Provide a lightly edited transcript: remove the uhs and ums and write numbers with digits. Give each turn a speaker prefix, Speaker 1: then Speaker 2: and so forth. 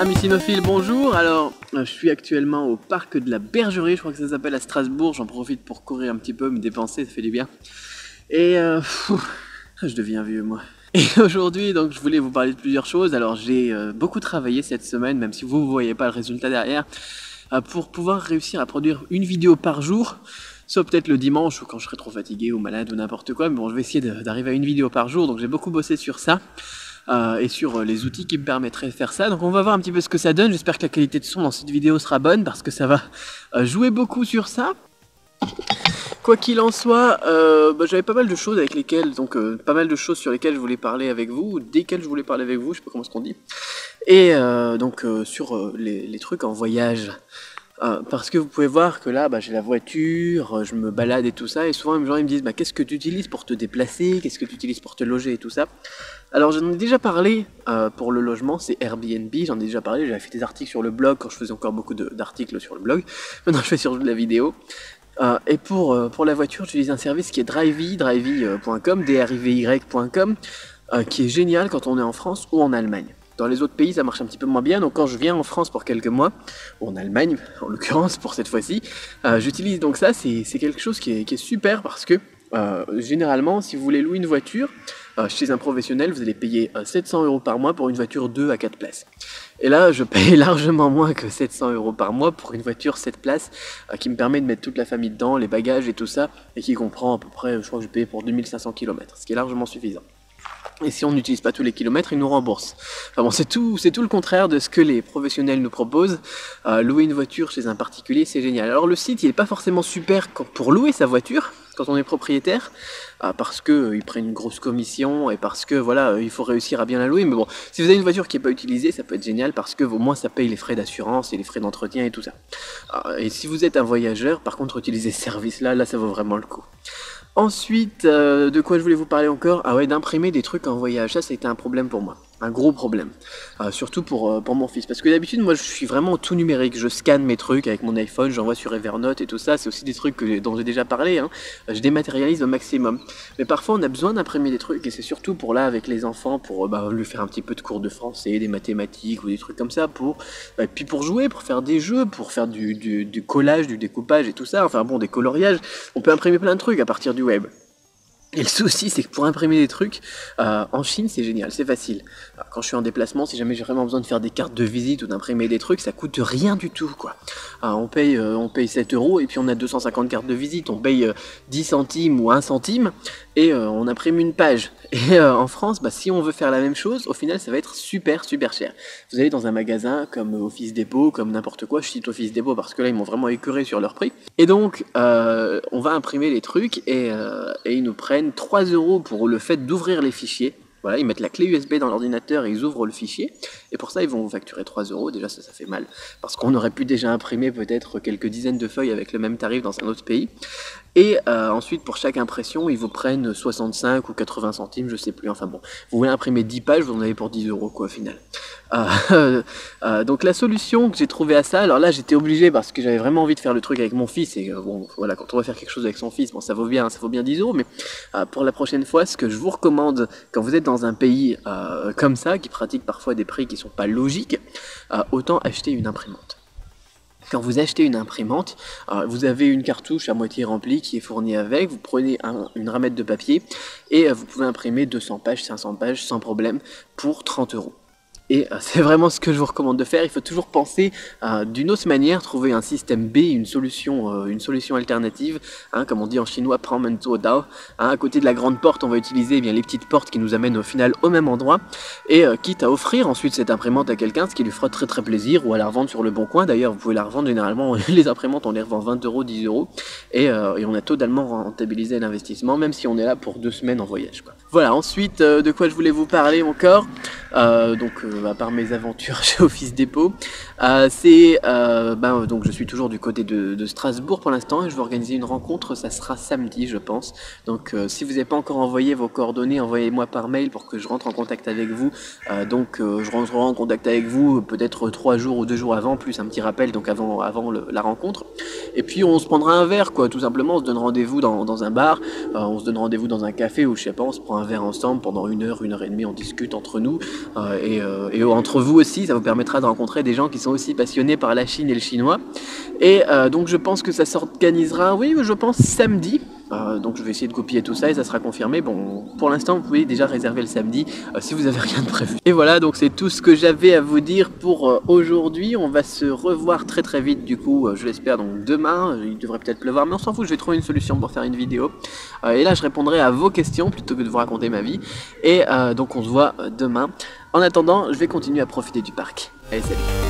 Speaker 1: Amis cinophiles, bonjour. Alors, je suis actuellement au parc de la Bergerie, je crois que ça s'appelle à Strasbourg. J'en profite pour courir un petit peu, me dépenser, ça fait du bien. Et je deviens vieux moi. Et aujourd'hui, donc, je voulais vous parler de plusieurs choses. Alors, j'ai beaucoup travaillé cette semaine, même si vous ne voyez pas le résultat derrière, pour pouvoir réussir à produire une vidéo par jour. Soit peut-être le dimanche ou quand je serai trop fatigué ou malade ou n'importe quoi. Mais bon, je vais essayer d'arriver à une vidéo par jour. Donc, j'ai beaucoup bossé sur ça. Et sur les outils qui me permettraient de faire ça. Donc on va voir un petit peu ce que ça donne. J'espère que la qualité de son dans cette vidéo sera bonne parce que ça va jouer beaucoup sur ça. Quoi qu'il en soit, j'avais pas mal de choses avec lesquelles, pas mal de choses sur lesquelles je voulais parler avec vous, ou desquelles je voulais parler avec vous, je sais pas comment est-ce qu'on dit. Et sur les trucs en voyage. Parce que vous pouvez voir que là, j'ai la voiture, je me balade et tout ça, et souvent les gens ils me disent qu'est-ce que tu utilises pour te déplacer, qu'est-ce que tu utilises pour te loger et tout ça. Alors j'en ai déjà parlé pour le logement, c'est Airbnb, j'en ai déjà parlé, j'avais fait des articles sur le blog quand je faisais encore beaucoup d'articles sur le blog, maintenant je fais sur de la vidéo. Et pour la voiture, j'utilise un service qui est drivey.com, drivey.com, qui est génial quand on est en France ou en Allemagne. Dans les autres pays, ça marche un petit peu moins bien, donc quand je viens en France pour quelques mois, ou en Allemagne, en l'occurrence pour cette fois-ci, j'utilise donc ça, c'est quelque chose qui est super parce que généralement, si vous voulez louer une voiture chez un professionnel, vous allez payer 700 € par mois pour une voiture 2 à 4 places. Et là, je paye largement moins que 700 € par mois pour une voiture 7 places qui me permet de mettre toute la famille dedans, les bagages et tout ça, et qui comprend à peu près, je crois que je paye pour 2500 km, ce qui est largement suffisant. Et si on n'utilise pas tous les kilomètres, ils nous remboursent. Enfin bon, c'est tout le contraire de ce que les professionnels nous proposent. Louer une voiture chez un particulier, c'est génial. Alors le site, il n'est pas forcément super pour louer sa voiture, quand on est propriétaire, parce qu'ils prennent une grosse commission et parce que voilà, il faut réussir à bien la louer. Mais bon, si vous avez une voiture qui n'est pas utilisée, ça peut être génial parce que au moins ça paye les frais d'assurance et les frais d'entretien et tout ça. Et si vous êtes un voyageur, par contre, utilisez ce service-là, là ça vaut vraiment le coup. Ensuite, de quoi je voulais vous parler encore? Ah ouais, d'imprimer des trucs en voyage, ça c'était un problème pour moi, un gros problème, surtout pour mon fils, parce que d'habitude moi je suis vraiment tout numérique, je scanne mes trucs avec mon iPhone, j'envoie sur Evernote et tout ça, c'est aussi des trucs dont j'ai déjà parlé, hein. Je dématérialise au maximum, mais parfois on a besoin d'imprimer des trucs, et c'est surtout pour là avec les enfants, pour lui faire un petit peu de cours de français, des mathématiques ou des trucs comme ça, et puis pour jouer, pour faire des jeux, pour faire du collage, du découpage et tout ça, enfin bon, des coloriages, on peut imprimer plein de trucs à partir du web. Et le souci, c'est que pour imprimer des trucs, en Chine, c'est génial, c'est facile. Alors, quand je suis en déplacement, si jamais j'ai vraiment besoin de faire des cartes de visite ou d'imprimer des trucs, ça coûte rien du tout, quoi. On paye 7 € et puis on a 250 cartes de visite, on paye 10 centimes ou 1 centime et on imprime une page. Et en France, si on veut faire la même chose, au final, ça va être super cher. Vous allez dans un magasin comme Office Dépôt, comme n'importe quoi, je cite Office Dépôt parce que là, ils m'ont vraiment écœuré sur leur prix. Et donc, on va imprimer les trucs et ils nous prennent 3 € pour le fait d'ouvrir les fichiers. Voilà, ils mettent la clé USB dans l'ordinateur et ils ouvrent le fichier. Et pour ça, ils vont vous facturer 3 €. Déjà, ça fait mal. Parce qu'on aurait pu déjà imprimer peut-être quelques dizaines de feuilles avec le même tarif dans un autre pays. Et ensuite, pour chaque impression, ils vous prennent 65 ou 80 centimes, je sais plus. Enfin bon, vous voulez imprimer 10 pages, vous en avez pour 10 € quoi, au final. Donc la solution que j'ai trouvée à ça, alors là j'étais obligé parce que j'avais vraiment envie de faire le truc avec mon fils et bon voilà, quand on va faire quelque chose avec son fils, bon ça vaut bien 10 €, mais pour la prochaine fois, ce que je vous recommande quand vous êtes dans un pays comme ça, qui pratique parfois des prix qui sont pas logiques, autant acheter une imprimante. Quand vous achetez une imprimante, vous avez une cartouche à moitié remplie qui est fournie avec, vous prenez une ramette de papier et vous pouvez imprimer 200 pages, 500 pages sans problème pour 30 €. Et c'est vraiment ce que je vous recommande de faire. Il faut toujours penser d'une autre manière, trouver un système B, une solution alternative, comme on dit en chinois, Pramento Dao. À côté de la grande porte, on va utiliser les petites portes qui nous amènent au final au même endroit, et quitte à offrir ensuite cette imprimante à quelqu'un, ce qui lui fera très très plaisir, ou à la revendre sur le bon coin. D'ailleurs, vous pouvez la revendre généralement, les imprimantes on les revend 20 €, 10 €, et on a totalement rentabilisé l'investissement, même si on est là pour 2 semaines en voyage, quoi. Voilà, ensuite, de quoi je voulais vous parler encore, à part mes aventures chez Office Dépôt, donc je suis toujours du côté de Strasbourg pour l'instant et je vais organiser une rencontre, ça sera samedi je pense. Donc si vous n'avez pas encore envoyé vos coordonnées, envoyez-moi par mail pour que je rentre en contact avec vous. Je rentrerai en contact avec vous peut-être 3 jours ou 2 jours avant, plus un petit rappel donc avant la rencontre. Et puis on se prendra un verre quoi, tout simplement, on se donne rendez-vous dans un bar, on se donne rendez-vous dans un café ou je sais pas, on se prend un verre ensemble pendant 1 heure, 1 heure et demie, on discute entre nous et et entre vous aussi, ça vous permettra de rencontrer des gens qui sont aussi passionnés par la Chine et le chinois. Et donc je pense que ça s'organisera, oui, je pense samedi. Donc je vais essayer de copier tout ça et ça sera confirmé. Bon, pour l'instant, vous pouvez déjà réserver le samedi si vous avez rien de prévu. Et voilà, donc c'est tout ce que j'avais à vous dire pour aujourd'hui. On va se revoir très très vite, du coup, je l'espère, donc demain. Il devrait peut-être pleuvoir, mais on s'en fout, je vais trouver une solution pour faire une vidéo. Et là, je répondrai à vos questions plutôt que de vous raconter ma vie. Et donc on se voit demain. En attendant, je vais continuer à profiter du parc. Allez, salut!